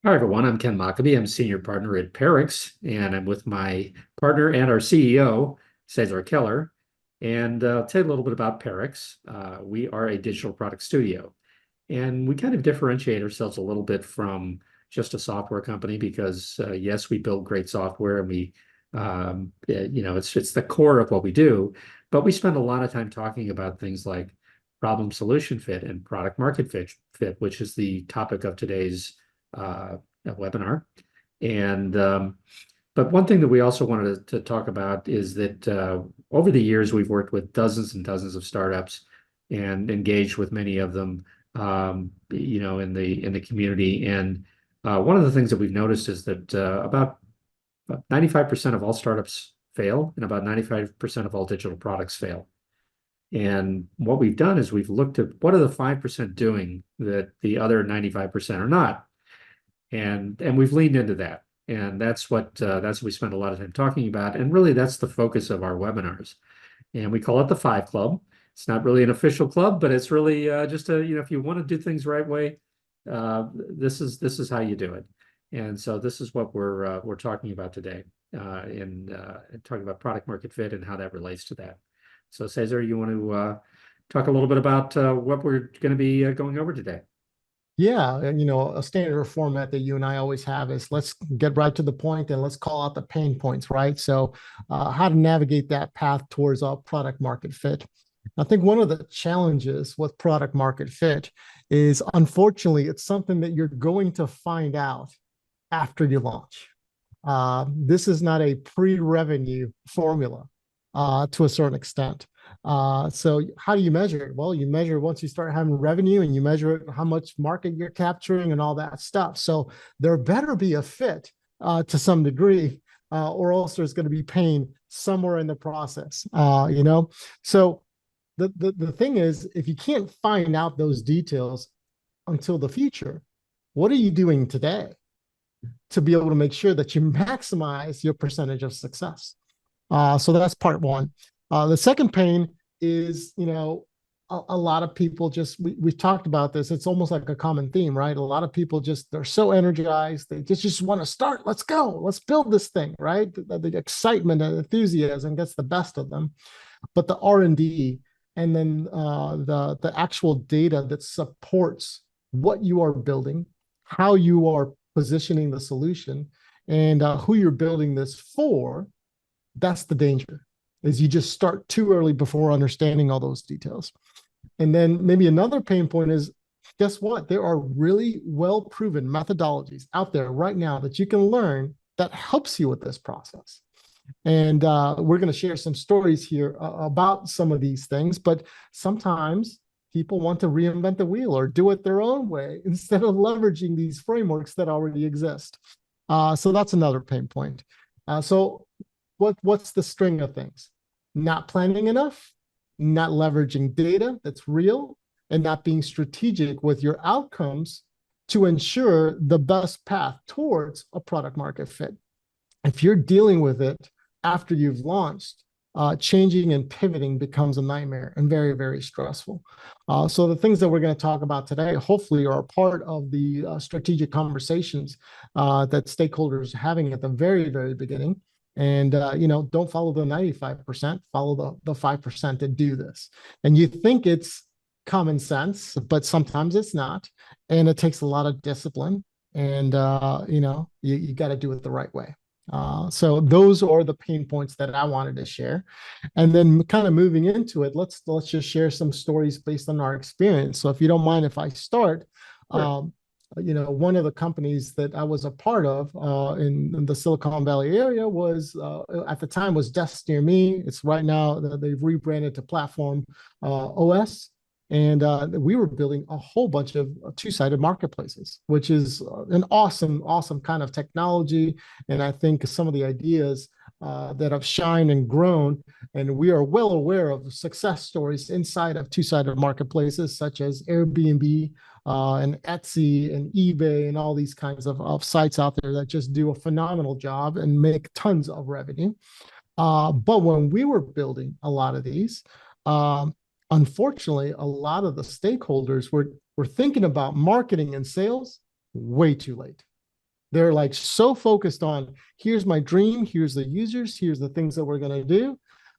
Hi, everyone. I'm Ken Mocabee. I'm senior partner at Parux, and I'm with my partner and our CEO, Cesar Keller. And I'll tell you a little bit about Parux. We are a digital product studio, and we kind of differentiate ourselves a little bit from just a software company because, yes, we build great software and it's the core of what we do, but we spend a lot of time talking about things like problem solution fit and product market fit, which is the topic of today's webinar. And but one thing that we also wanted to talk about is that over the years we've worked with dozens and dozens of startups and engaged with many of them, in the community. And one of the things that we've noticed is that about 95% of all startups fail, and about 95% of all digital products fail. And what we've done is we've looked at what are the 5% doing that the other 95% are not. And we've leaned into that. And that's what we spend a lot of time talking about. And really, that's the focus of our webinars. And we call it the Five Club. It's not really an official club, but it's really just if you want to do things the right way, this is how you do it. And so this is what we're talking about today, in talking about product market fit and how that relates to that. So Cesar, you want to talk a little bit about what we're going to be going over today? Yeah, and a standard format that you and I always have is let's get right to the point and let's call out the pain points, right? So, how to navigate that path towards a product market fit. I think one of the challenges with product market fit is, unfortunately, it's something that you're going to find out after you launch. This is not a pre-revenue formula to a certain extent. So how do you measure it? Well, you measure once you start having revenue, and you measure how much market you're capturing and all that stuff. So there better be a fit to some degree, or else there's going to be pain somewhere in the process. So the thing is, if you can't find out those details until the future, what are you doing today to be able to make sure that you maximize your percentage of success? So that's part one. The second pain is, a lot of people we've talked about this. It's almost like a common theme, right? A lot of people they're so energized. They just want to start. Let's go. Let's build this thing, right? The excitement and enthusiasm gets the best of them. But the R&D and then the actual data that supports what you are building, how you are positioning the solution, and who you're building this for, that's the danger, is you just start too early before understanding all those details. And then maybe another pain point is, guess what? There are really well-proven methodologies out there right now that you can learn that helps you with this process. And we're going to share some stories here about some of these things, but sometimes people want to reinvent the wheel or do it their own way instead of leveraging these frameworks that already exist. So that's another pain point. So what's the string of things? Not planning enough, not leveraging data that's real, and not being strategic with your outcomes to ensure the best path towards a product market fit. If you're dealing with it after you've launched, changing and pivoting becomes a nightmare and very, very stressful. So the things that we're going to talk about today, hopefully, are a part of the strategic conversations that stakeholders are having at the very, very beginning. And, don't follow the 95%, follow the 5% that do this. And you think it's common sense, but sometimes it's not. And it takes a lot of discipline. And, you got to do it the right way. So those are the pain points that I wanted to share. And then kind of moving into it, let's just share some stories based on our experience. So if you don't mind if I start, sure. One of the companies that I was a part of in the Silicon Valley area was, at the time, was Desk Near Me. It's right now, they've rebranded to Platform OS. And we were building a whole bunch of two-sided marketplaces, which is an awesome, awesome kind of technology. And I think some of the ideas that have shined and grown, and we are well aware of success stories inside of two-sided marketplaces such as Airbnb and Etsy and eBay and all these kinds of sites out there that just do a phenomenal job and make tons of revenue. But when we were building a lot of these, unfortunately, a lot of the stakeholders were thinking about marketing and sales way too late. They're like so focused on here's my dream, here's the users, here's the things that we're going to do.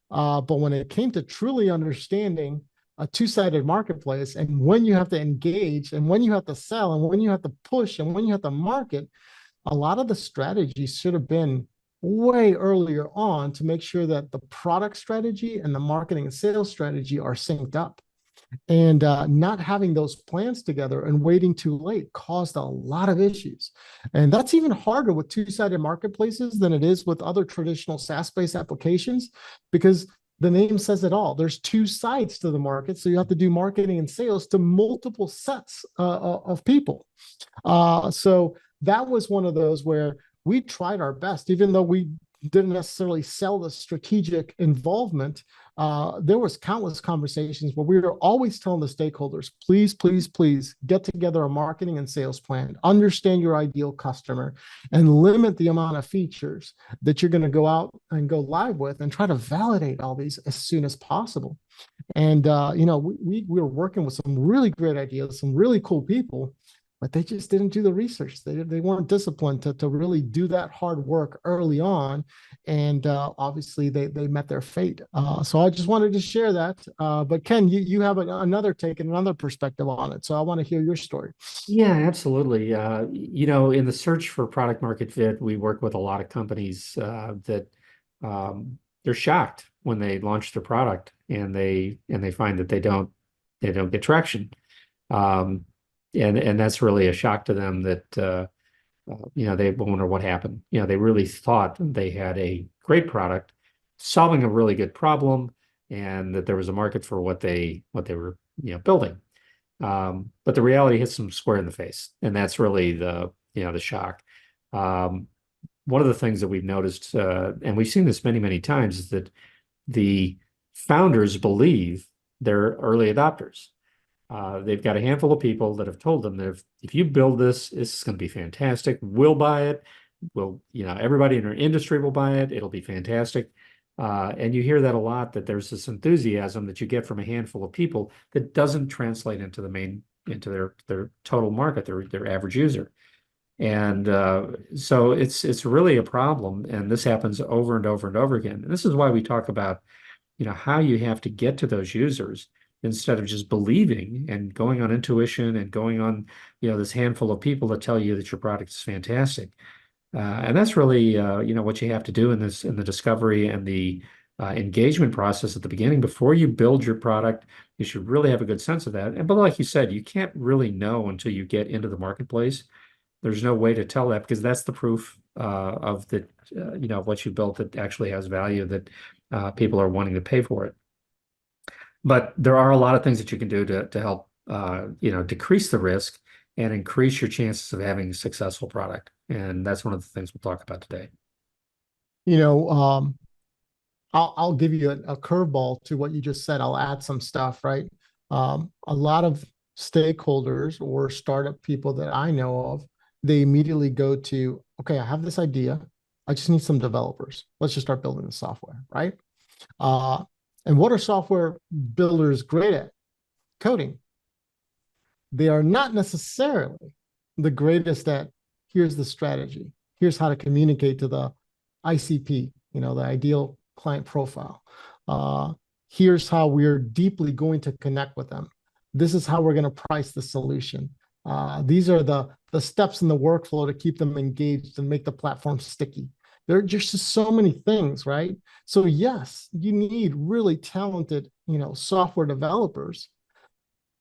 But when it came to truly understanding a two-sided marketplace and when you have to engage and when you have to sell and when you have to push and when you have to market, a lot of the strategies should have been way earlier on to make sure that the product strategy and the marketing and sales strategy are synced up. And not having those plans together and waiting too late caused a lot of issues. And that's even harder with two-sided marketplaces than it is with other traditional SaaS-based applications, because the name says it all. There's two sides to the market. So you have to do marketing and sales to multiple sets of people. So that was one of those where we tried our best, even though we didn't necessarily sell the strategic involvement. There was countless conversations where we were always telling the stakeholders, please, please, please get together a marketing and sales plan, understand your ideal customer, and limit the amount of features that you're going to go out and go live with, and try to validate all these as soon as possible. And we were working with some really great ideas, some really cool people, but they just didn't do the research. They weren't disciplined to really do that hard work early on. And obviously they met their fate. So I just wanted to share that. But Ken, you have another take and another perspective on it. So I want to hear your story. Yeah, absolutely. In the search for product market fit, we work with a lot of companies that they're shocked when they launch their product and they find that they don't get traction. And that's really a shock to them that they wonder what happened. They really thought they had a great product solving a really good problem and that there was a market for what they were building. But the reality hits them square in the face, and that's really the shock. One of the things that we've noticed, and we've seen this many, many times, is that the founders believe they're early adopters. They've got a handful of people that have told them that if you build this, it's going to be fantastic. We'll buy it. Everybody in our industry will buy it. It'll be fantastic. And you hear that a lot, that there's this enthusiasm that you get from a handful of people that doesn't translate into their total market, their average user. And so it's really a problem. And this happens over and over and over again. And this is why we talk about, how you have to get to those users instead of just believing and going on intuition and going on, this handful of people that tell you that your product is fantastic. And that's really, what you have to do in the discovery and the engagement process at the beginning. Before you build your product, you should really have a good sense of that. But like you said, you can't really know until you get into the marketplace. There's no way to tell that, because that's the proof of what you built that actually has value, that people are wanting to pay for it. But there are a lot of things that you can do to help, decrease the risk and increase your chances of having a successful product. And that's one of the things we'll talk about today. I'll give you a curveball to what you just said. I'll add some stuff, right? A lot of stakeholders or startup people that I know of, they immediately go to, okay, I have this idea. I just need some developers. Let's just start building the software, right? And what are software builders great at? Coding. They are not necessarily the greatest at, here's the strategy. Here's how to communicate to the ICP, the ideal client profile. Here's how we're deeply going to connect with them. This is how we're going to price the solution. These are the steps in the workflow to keep them engaged and make the platform sticky. There are just so many things, right? So yes, you need really talented, software developers,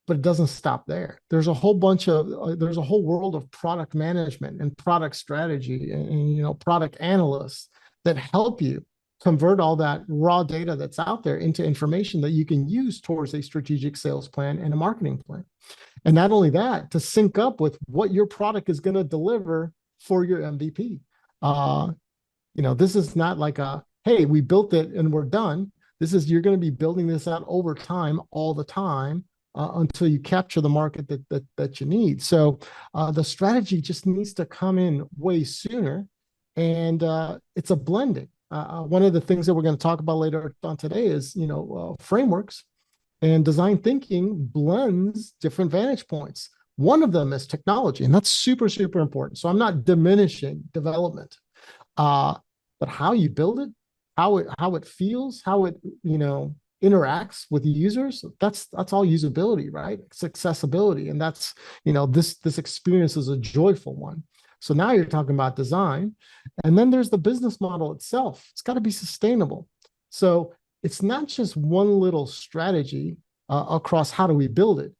but it doesn't stop there. There's a whole world of product management and product strategy and product analysts that help you convert all that raw data that's out there into information that you can use towards a strategic sales plan and a marketing plan. And not only that, to sync up with what your product is going to deliver for your MVP. This is not like hey, we built it and we're done. This is, you're going to be building this out over time, all the time, until you capture the market that you need. So the strategy just needs to come in way sooner. And it's a blending. One of the things that we're going to talk about later on today is, frameworks and design thinking blends different vantage points. One of them is technology, and that's super, super important. So I'm not diminishing development, uh, but how you build it, how it feels, how it interacts with users. That's all usability, right? It's accessibility, and that's this experience is a joyful one. So now you're talking about design, and then there's the business model itself. It's got to be sustainable. So it's not just one little strategy across how do we build it.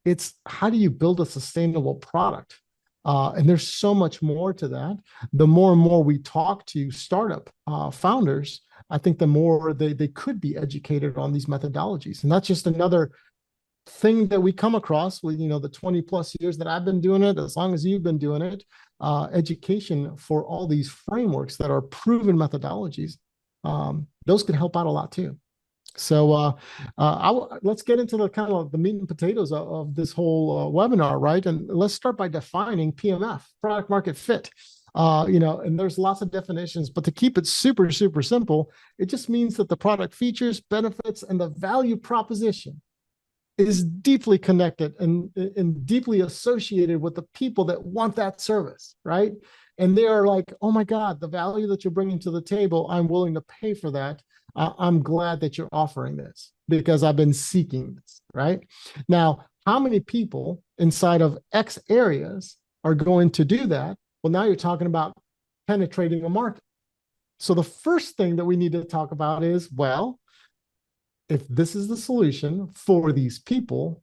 It's how do you build a sustainable product? And there's so much more to that. The more and more we talk to startup founders, I think the more they could be educated on these methodologies. And that's just another thing that we come across with the 20 plus years that I've been doing it, as long as you've been doing it. Education for all these frameworks that are proven methodologies, those can help out a lot too. So let's get into the kind of the meat and potatoes of this whole webinar, right? And let's start by defining PMF, product market fit. And there's lots of definitions, but to keep it super, super simple, it just means that the product features, benefits, and the value proposition is deeply connected and deeply associated with the people that want that service, right? And they are like, oh my God, the value that you're bringing to the table, I'm willing to pay for that. I'm glad that you're offering this because I've been seeking this, right? Now, how many people inside of X areas are going to do that? Well, now you're talking about penetrating a market. So the first thing that we need to talk about is, well, if this is the solution for these people,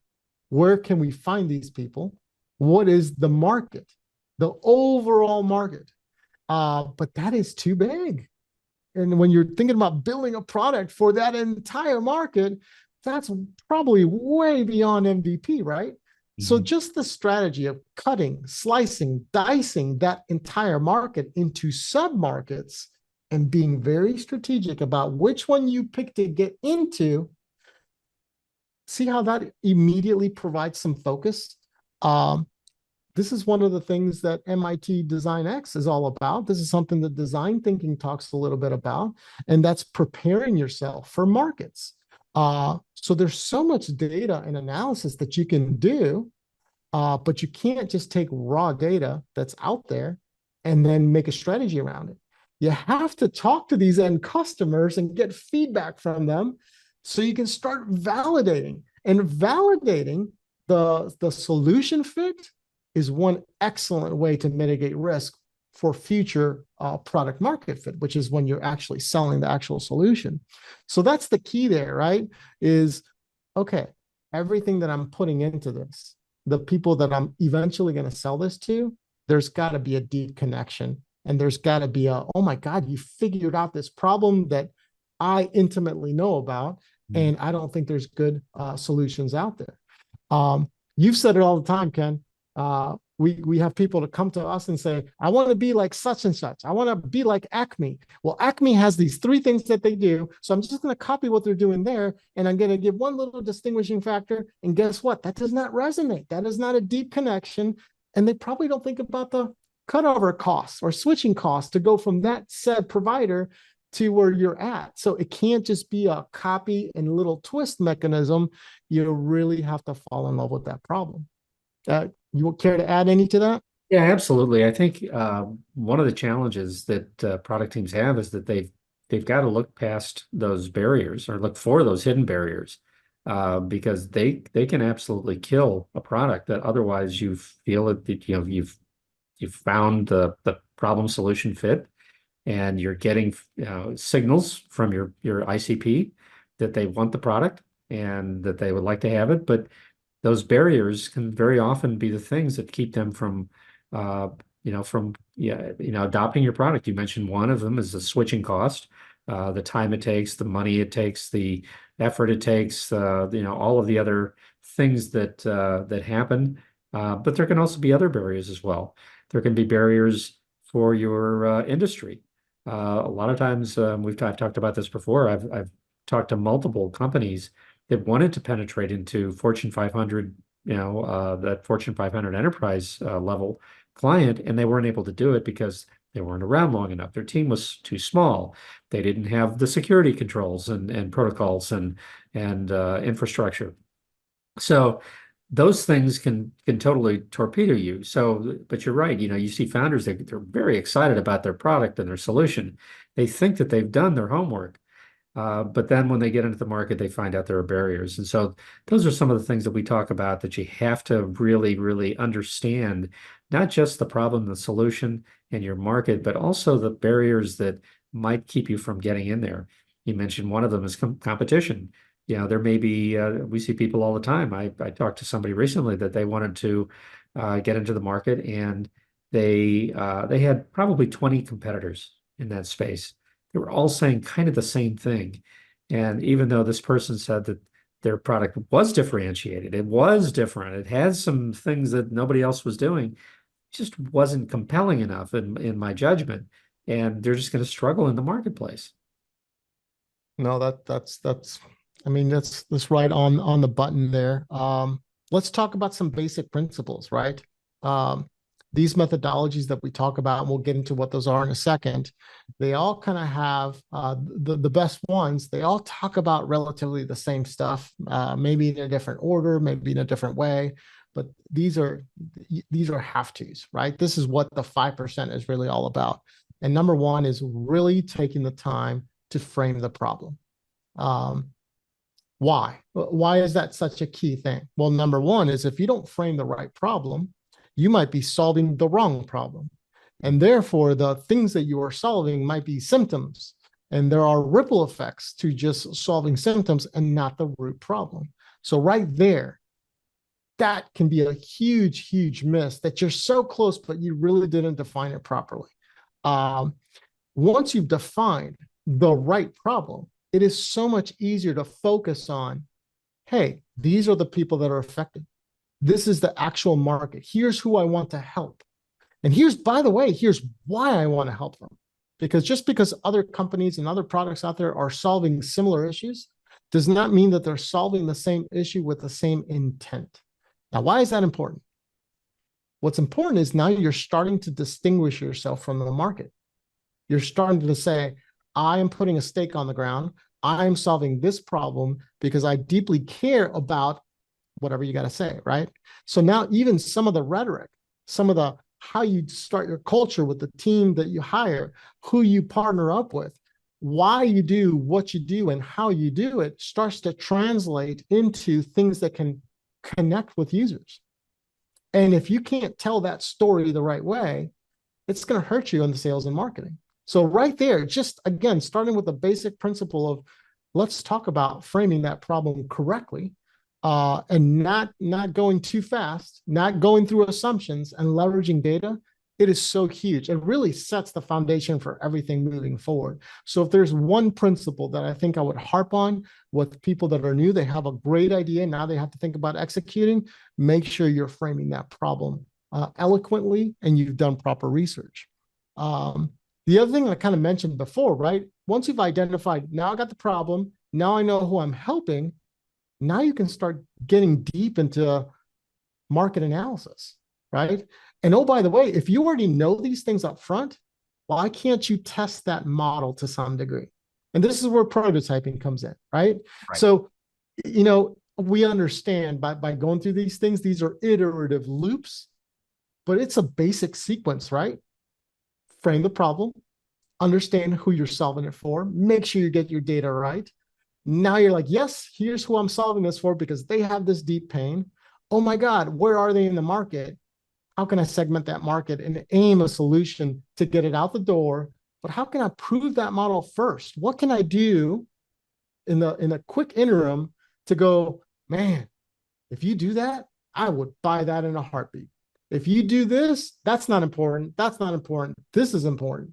where can we find these people? What is the market, the overall market? But that is too big. And when you're thinking about building a product for that entire market, that's probably way beyond MVP, right? Mm-hmm. So just the strategy of cutting, slicing, dicing that entire market into sub-markets and being very strategic about which one you pick to get into, see how that immediately provides some focus. This is one of the things that MIT Design X is all about. This is something that design thinking talks a little bit about, and that's preparing yourself for markets. So there's so much data and analysis that you can do, but you can't just take raw data that's out there and then make a strategy around it. You have to talk to these end customers and get feedback from them so you can start validating. And validating the solution fit is one excellent way to mitigate risk for future product market fit, which is when you're actually selling the actual solution. So that's the key there, right? Is, okay, everything that I'm putting into this, the people that I'm eventually going to sell this to, there's got to be a deep connection. And there's got to be oh my God, you figured out this problem that I intimately know about. And I don't think there's good solutions out there. You've said it all the time, Ken. We have people to come to us and say, I want to be like such and such. I want to be like Acme. Well, Acme has these 3 things that they do. So I'm just going to copy what they're doing there. And I'm going to give one little distinguishing factor. And guess what? That does not resonate. That is not a deep connection. And they probably don't think about the cutover costs or switching costs to go from that said provider to where you're at. So it can't just be a copy and little twist mechanism. You really have to fall in love with that problem. You care to add any to that? Yeah, absolutely. I think one of the challenges that product teams have is that they've got to look past those barriers or look for those hidden barriers because they can absolutely kill a product that otherwise you feel that you've found the problem solution fit, and you're getting signals from your ICP that they want the product and that they would like to have it, but those barriers can very often be the things that keep them from adopting your product. You mentioned one of them is the switching cost, the time it takes, the money it takes, the effort it takes, all of the other things that happen. But there can also be other barriers as well. There can be barriers for your industry. A lot of times, I've talked about this before. I've talked to multiple companies that wanted to penetrate into Fortune 500, that Fortune 500 enterprise level client, and they weren't able to do it because they weren't around long enough. Their team was too small. They didn't have the security controls and protocols and infrastructure. So those things can totally torpedo you. So, but you're right. You see founders, they're very excited about their product and their solution. They think that they've done their homework. But then when they get into the market, they find out there are barriers. And so those are some of the things that we talk about that you have to really, really understand, not just the problem, the solution, and your market, but also the barriers that might keep you from getting in there. You mentioned one of them is competition. There may be, we see people all the time. I talked to somebody recently that they wanted to get into the market, and they had probably 20 competitors in that space. They were all saying kind of the same thing. And even though this person said that their product was differentiated, it was different, it had some things that nobody else was doing, it just wasn't compelling enough in my judgment. And they're just going to struggle in the marketplace. No, that's I mean, that's right on the button there. Let's talk about some basic principles, right? These methodologies that we talk about, and we'll get into what those are in a second, they all kind of have the best ones. They all talk about relatively the same stuff, maybe in a different order, maybe in a different way, but these are have tos, right? This is what the 5% is really all about. And number one is really taking the time to frame the problem. Why? Why is that such a key thing? Well, number one is if you don't frame the right problem, you might be solving the wrong problem. And therefore, the things that you are solving might be symptoms. And there are ripple effects to just solving symptoms and not the root problem. So right there, that can be a huge, huge miss that you're so close, but you really didn't define it properly. Once you've defined the right problem, it is so much easier to focus on, hey, these are the people that are affected. This is the actual market. Here's who I want to help. And here's, by the way, here's why I want to help them. Because just because other companies and other products out there are solving similar issues does not mean that they're solving the same issue with the same intent. Now, why is that important? What's important is now you're starting to distinguish yourself from the market. You're starting to say, I am putting a stake on the ground. I'm solving this problem because I deeply care about whatever you got to say, right? So now even some of the rhetoric, some of the how you start your culture with the team that you hire, who you partner up with, why you do what you do and how you do it starts to translate into things that can connect with users. And if you can't tell that story the right way, it's going to hurt you in the sales and marketing. So right there, just again, starting with the basic principle of let's talk about framing that problem correctly, and not going too fast, not going through assumptions and leveraging data. It is so huge. It really sets the foundation for everything moving forward. So if there's one principle that I think I would harp on with people that are new, they have a great idea. Now they have to think about executing. Make sure you're framing that problem eloquently and you've done proper research. The other thing I kind of mentioned before, right? Once you've identified, now I got the problem, now I know who I'm helping, now you can start getting deep into market analysis, right? And oh, by the way, if you already know these things up front, why can't you test that model to some degree? And this is where prototyping comes in, right? So, we understand by going through these things, these are iterative loops, but it's a basic sequence, right? Frame the problem, understand who you're solving it for, make sure you get your data right. Now you're like, yes, here's who I'm solving this for because they have this deep pain. Oh my God, where are they in the market? How can I segment that market and aim a solution to get it out the door? But how can I prove that model first? What can I do in a quick interim to go, man, if you do that, I would buy that in a heartbeat. If you do this, that's not important. That's not important. This is important.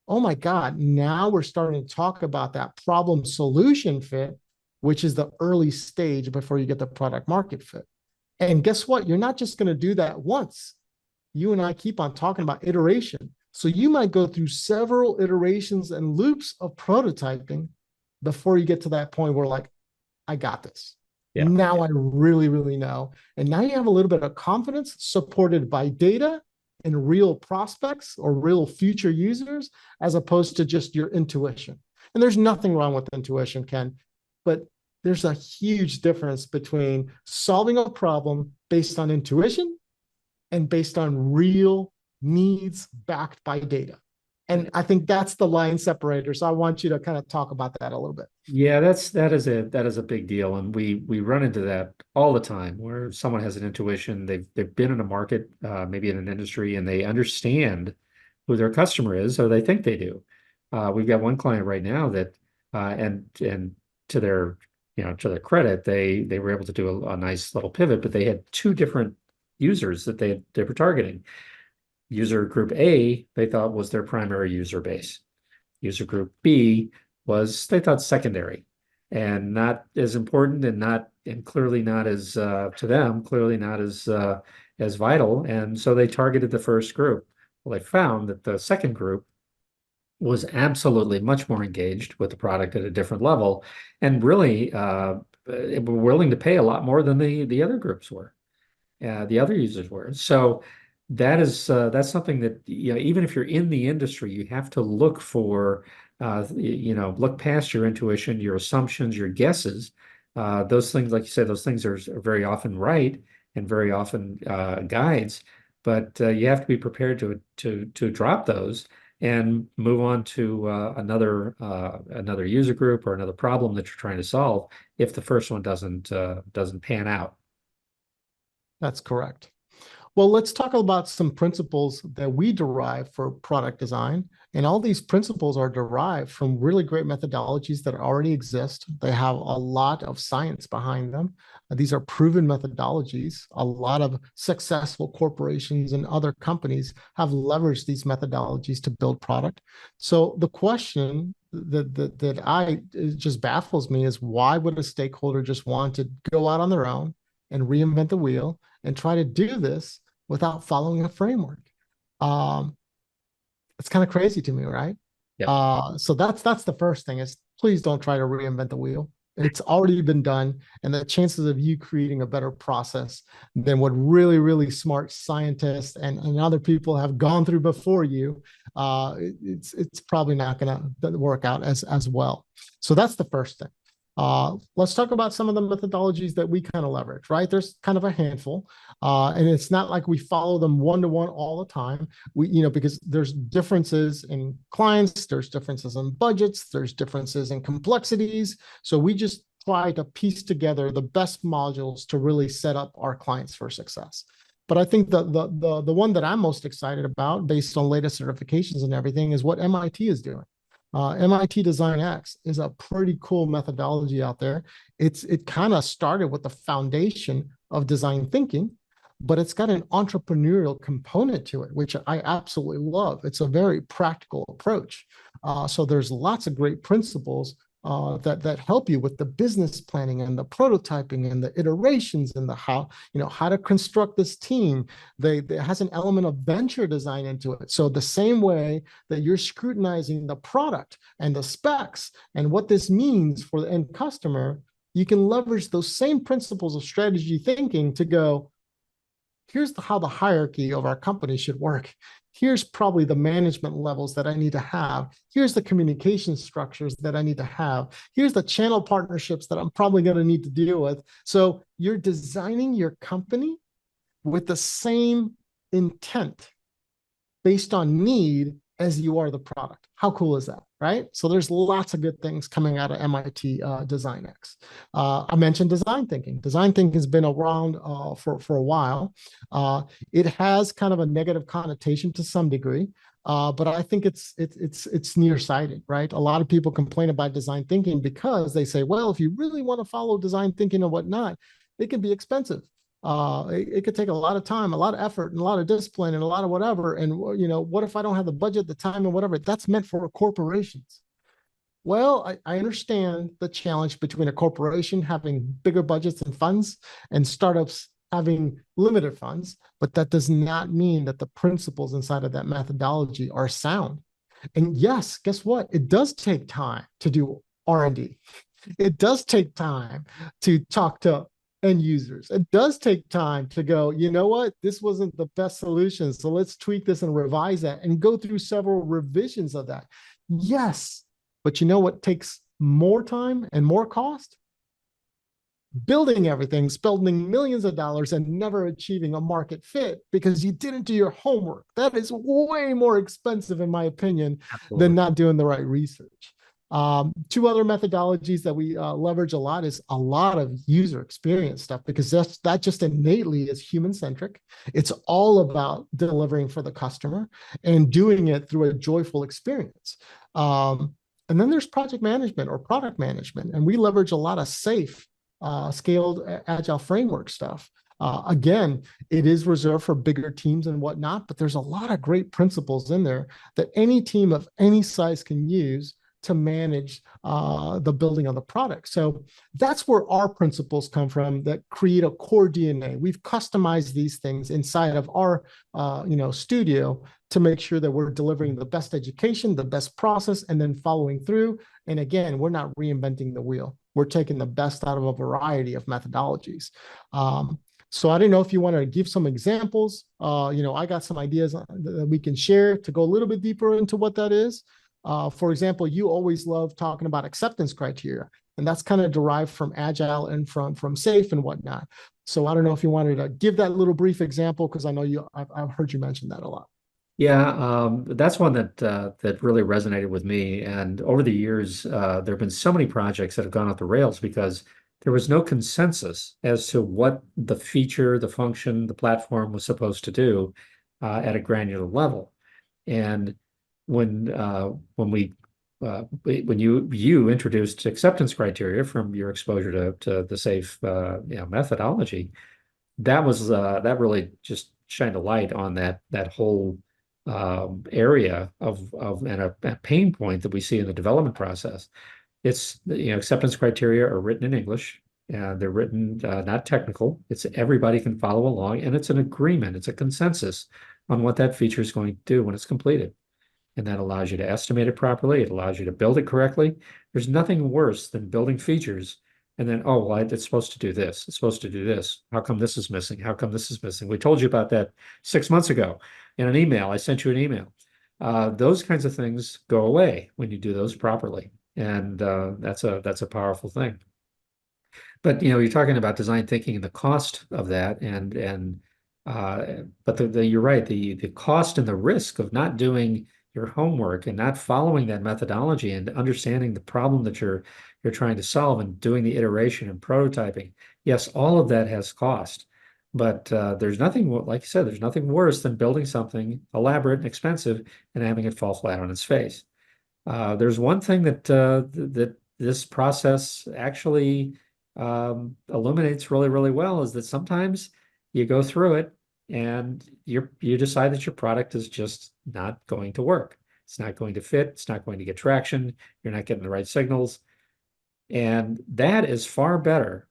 Oh my God, now we're starting to talk about that problem solution fit, which is the early stage before you get the product market fit. And guess what? You're not just going to do that once. You and I keep on talking about iteration. So you might go through several iterations and loops of prototyping before you get to that point where like, I got this. Yeah. Now I really, really know. And now you have a little bit of confidence supported by data and real prospects or real future users, as opposed to just your intuition. And there's nothing wrong with intuition, Ken, but there's a huge difference between solving a problem based on intuition and based on real needs backed by data. And I think that's the line separator. So I want you to kind of talk about that a little bit. Yeah, that is a big deal, and we run into that all the time where someone has an intuition, they've been in a market, maybe in an industry, and they understand who their customer is, or they think they do. We've got one client right now that, and to their to their credit, they were able to do a nice little pivot, but they had two different users that they were targeting. User group A, they thought was their primary user base. User group B was, they thought, secondary and not as important, and clearly not as to them, clearly not as vital. And so they targeted the first group. Well, they found that the second group was absolutely much more engaged with the product at a different level, and really were willing to pay a lot more than the other groups were, the other users were. So that's something that, even if you're in the industry, you have to look for, look past your intuition, your assumptions, your guesses. Those things, like you said, those things are very often right and very often guides, but you have to be prepared to drop those and move on to another user group or another problem that you're trying to solve if the first one doesn't pan out. That's correct. Well, let's talk about some principles that we derive for product design. And all these principles are derived from really great methodologies that already exist. They have a lot of science behind them. These are proven methodologies. A lot of successful corporations and other companies have leveraged these methodologies to build product. So the question that it just baffles me is, why would a stakeholder just want to go out on their own and reinvent the wheel and try to do this without following a framework? It's kind of crazy to me, right? Yep. So that's the first thing, is please don't try to reinvent the wheel. It's already been done, and the chances of you creating a better process than what really, really smart scientists and other people have gone through before you, it's probably not going to work out as well. So that's the first thing. Let's talk about some of the methodologies that we kind of leverage, right? There's kind of a handful, and it's not like we follow them one-to-one all the time. Because there's differences in clients, there's differences in budgets, there's differences in complexities. So we just try to piece together the best modules to really set up our clients for success. But I think the one that I'm most excited about, based on latest certifications and everything, is what MIT is doing. MIT Design X is a pretty cool methodology out there. It kind of started with the foundation of design thinking, but it's got an entrepreneurial component to it, which I absolutely love. It's a very practical approach. So there's lots of great principles that help you with the business planning and the prototyping and the iterations and the how to construct this team. It has an element of venture design into it. So the same way that you're scrutinizing the product and the specs and what this means for the end customer, you can leverage those same principles of strategy thinking to go, here's how the hierarchy of our company should work. Here's probably the management levels that I need to have. Here's the communication structures that I need to have. Here's the channel partnerships that I'm probably going to need to deal with. So you're designing your company with the same intent based on need as you are the product. How cool is that, right? So there's lots of good things coming out of MIT Design X. I mentioned design thinking. Design thinking has been around for a while. It has kind of a negative connotation to some degree, but I think it's nearsighted, right? A lot of people complain about design thinking because they say, well, if you really want to follow design thinking and whatnot, it can be expensive. It could take a lot of time, a lot of effort, and a lot of discipline, and a lot of whatever. And what if I don't have the budget, the time, and whatever? That's meant for corporations. Well, I understand the challenge between a corporation having bigger budgets and funds and startups having limited funds, but that does not mean that the principles inside of that methodology are sound. And yes, guess what? It does take time to do R&D. It does take time to talk to end users. It does take time to go, you know what, this wasn't the best solution, so let's tweak this and revise that and go through several revisions of that. Yes, but you know what takes more time and more cost? building everything, spending millions of dollars and never achieving a market fit because you didn't do your homework. That is way more expensive, in my opinion, than Absolutely. not doing the right research. Two other methodologies that we leverage a lot is a lot of user experience stuff, because that just innately is human centric. It's all about delivering for the customer and doing it through a joyful experience. And then there's project management or product management, and we leverage a lot of safe scaled agile framework stuff. Again, it is reserved for bigger teams and whatnot, but there's a lot of great principles in there that any team of any size can use to manage the building of the product. So that's where our principles come from that create a core DNA. We've customized these things inside of our studio to make sure that we're delivering the best education, the best process, and then following through. And again, we're not reinventing the wheel. We're taking the best out of a variety of methodologies. So I don't know if you want to give some examples. I got some ideas that we can share to go a little bit deeper into what that is. For example, you always love talking about acceptance criteria, and that's kind of derived from agile and from safe and whatnot. So I don't know if you wanted to give that little brief example, because I know I've heard you mention that a lot. Yeah, that's one that really resonated with me. And over the years, there have been so many projects that have gone off the rails because there was no consensus as to what the feature, the function, the platform was supposed to do at a granular level. And when you introduced acceptance criteria from your exposure to the safe methodology, that really just shined a light on that whole area and a pain point that we see in the development process. It's acceptance criteria are written in English. They're written not technical. It's everybody can follow along, and it's an agreement. It's a consensus on what that feature is going to do when it's completed. And that allows you to estimate it properly. It allows you to build it correctly. There's nothing worse than building features and then, oh, well, it's supposed to do this. It's supposed to do this. How come this is missing? How come this is missing? We told you about that 6 months ago in an email. I sent you an email. Those kinds of things go away when you do those properly. And that's a powerful thing. But you're talking about design thinking and the cost of that, but you're right. The cost and the risk of not doing your homework and not following that methodology and understanding the problem that you're trying to solve and doing the iteration and prototyping. Yes, all of that has cost, but there's nothing, like you said, there's nothing worse than building something elaborate and expensive and having it fall flat on its face. There's one thing that this process actually illuminates really, really well is that sometimes you go through it and you decide that your product is just not going to work. It's not going to fit. It's not going to get traction. You're not getting the right signals. And that is far better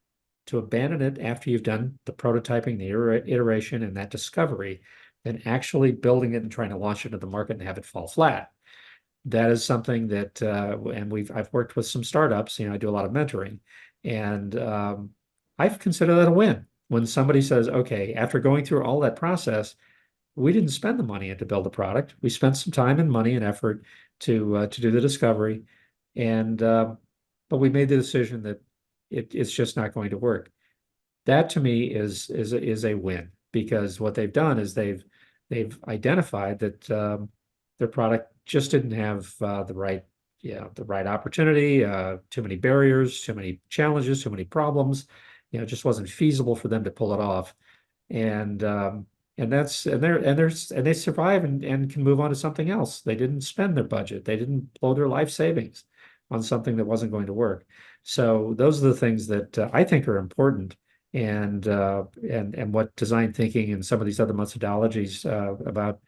to abandon it after you've done the prototyping, the iteration, and that discovery than actually building it and trying to launch it into the market and have it fall flat. That is something that, and I've worked with some startups, I do a lot of mentoring, and I've considered that a win. When somebody says, okay, after going through all that process, we didn't spend the money to build the product. We spent some time and money and effort to do the discovery, and but we made the decision that it's just not going to work. That to me is a win, because what they've done is they've identified that their product just didn't have the right opportunity, too many barriers, too many challenges, too many problems. It just wasn't feasible for them to pull it off. And they survive and can move on to something else. They didn't spend their budget. They didn't blow their life savings on something that wasn't going to work. So those are the things that I think are important. And what design thinking and some of these other methodologies about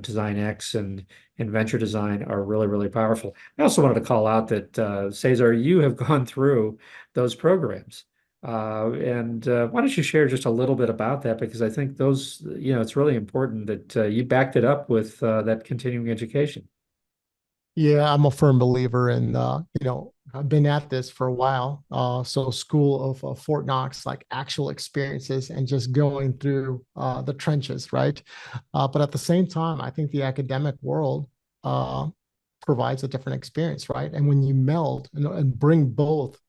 Design X and venture design are really, really powerful. I also wanted to call out that Cesar, you have gone through those programs. And why don't you share just a little bit about that? Because I think those, it's really important that you backed it up with that continuing education. Yeah, I'm a firm believer in, I've been at this for a while. So School of Fort Knox, like actual experiences and just going through the trenches, right? But at the same time, I think the academic world uh, provides a different experience, right? And when you meld and bring both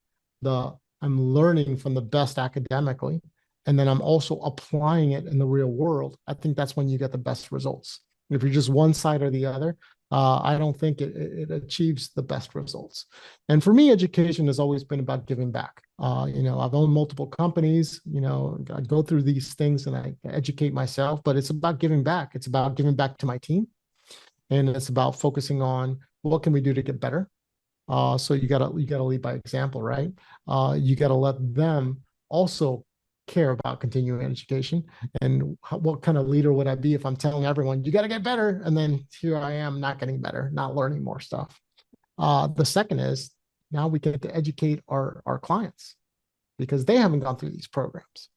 the I'm learning from the best academically, and then I'm also applying it in the real world. I think that's when you get the best results. If you're just one side or the other, I don't think it achieves the best results. And for me, education has always been about giving back. I've owned multiple companies. I go through these things and I educate myself, but it's about giving back. It's about giving back to my team, and it's about focusing on what can we do to get better. So you gotta lead by example, right? You gotta let them also care about continuing education. And what kind of leader would I be if I'm telling everyone you got to get better, and then here I am not getting better, not learning more stuff. The second is now we get to educate our clients because they haven't gone through these programs.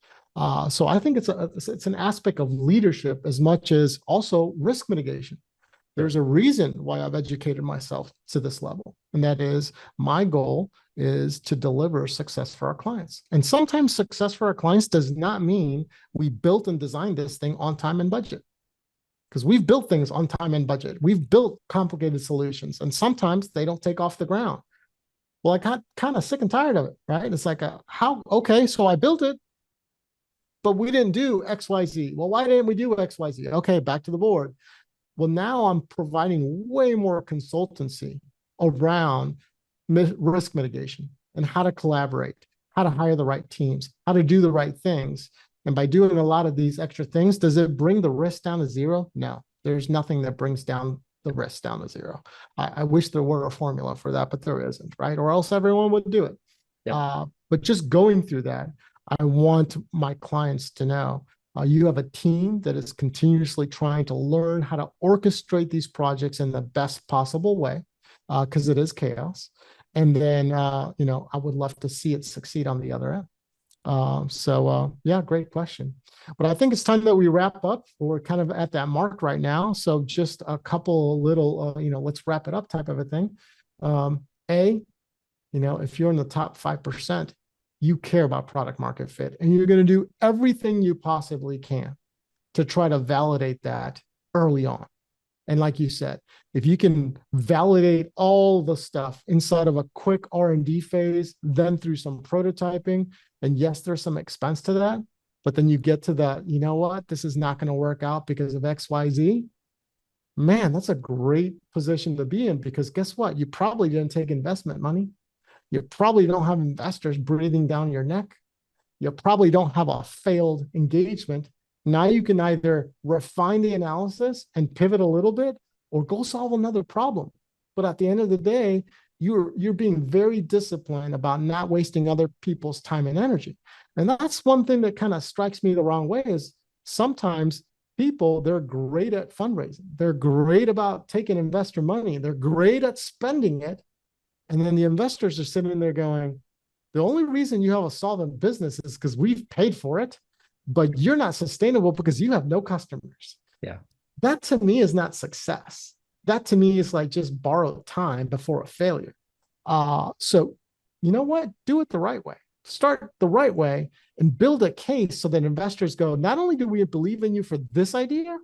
So I think it's an aspect of leadership as much as also risk mitigation. There's a reason why I've educated myself to this level. And that is my goal is to deliver success for our clients. And sometimes success for our clients does not mean we built and designed this thing on time and budget. Because we've built things on time and budget. We've built complicated solutions, and sometimes they don't take off the ground. Well, I got kind of sick and tired of it, right? It's like, okay, so I built it, but we didn't do XYZ. Well, why didn't we do XYZ? Okay, back to the board. Well, now I'm providing way more consultancy around risk mitigation and how to collaborate, how to hire the right teams, how to do the right things. And by doing a lot of these extra things, does it bring the risk down to zero? No, there's nothing that brings down the risk down to zero. I wish there were a formula for that, but there isn't, right? Or else everyone would do it. Yep. But just going through that, I want my clients to know you have a team that is continuously trying to learn how to orchestrate these projects in the best possible way, because it is chaos. And then, I would love to see it succeed on the other end. Yeah, great question. But I think it's time that we wrap up. We're kind of at that mark right now. So just a couple little, let's wrap it up type of a thing. If you're in the top 5%, you care about product market fit, and you're going to do everything you possibly can to try to validate that early on. And like you said, if you can validate all the stuff inside of a quick R&D phase, then through some prototyping, and yes, there's some expense to that, but then you get to the, you know what, this is not going to work out because of XYZ. Man, that's a great position to be in, because guess what? You probably didn't take investment money. You probably don't have investors breathing down your neck. You probably don't have a failed engagement. Now you can either refine the analysis and pivot a little bit, or go solve another problem. But at the end of the day, you're being very disciplined about not wasting other people's time and energy. And that's one thing that kind of strikes me the wrong way is sometimes people, they're great at fundraising. They're great about taking investor money. They're great at spending it. And then the investors are sitting there going, the only reason you have a solvent business is because we've paid for it, but you're not sustainable because you have no customers. Yeah. That to me is not success. That to me is like just borrowed time before a failure. So you know what? Do it the right way. Start the right way and build a case so that investors go, not only do we believe in you for this idea,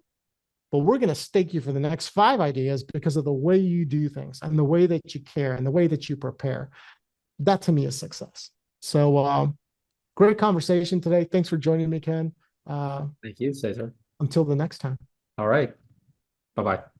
but we're going to stake you for the next 5 ideas because of the way you do things and the way that you care and the way that you prepare. That to me is success. So great conversation today. Thanks for joining me, Ken. Thank you, Cesar. Until the next time. All right. Bye-bye.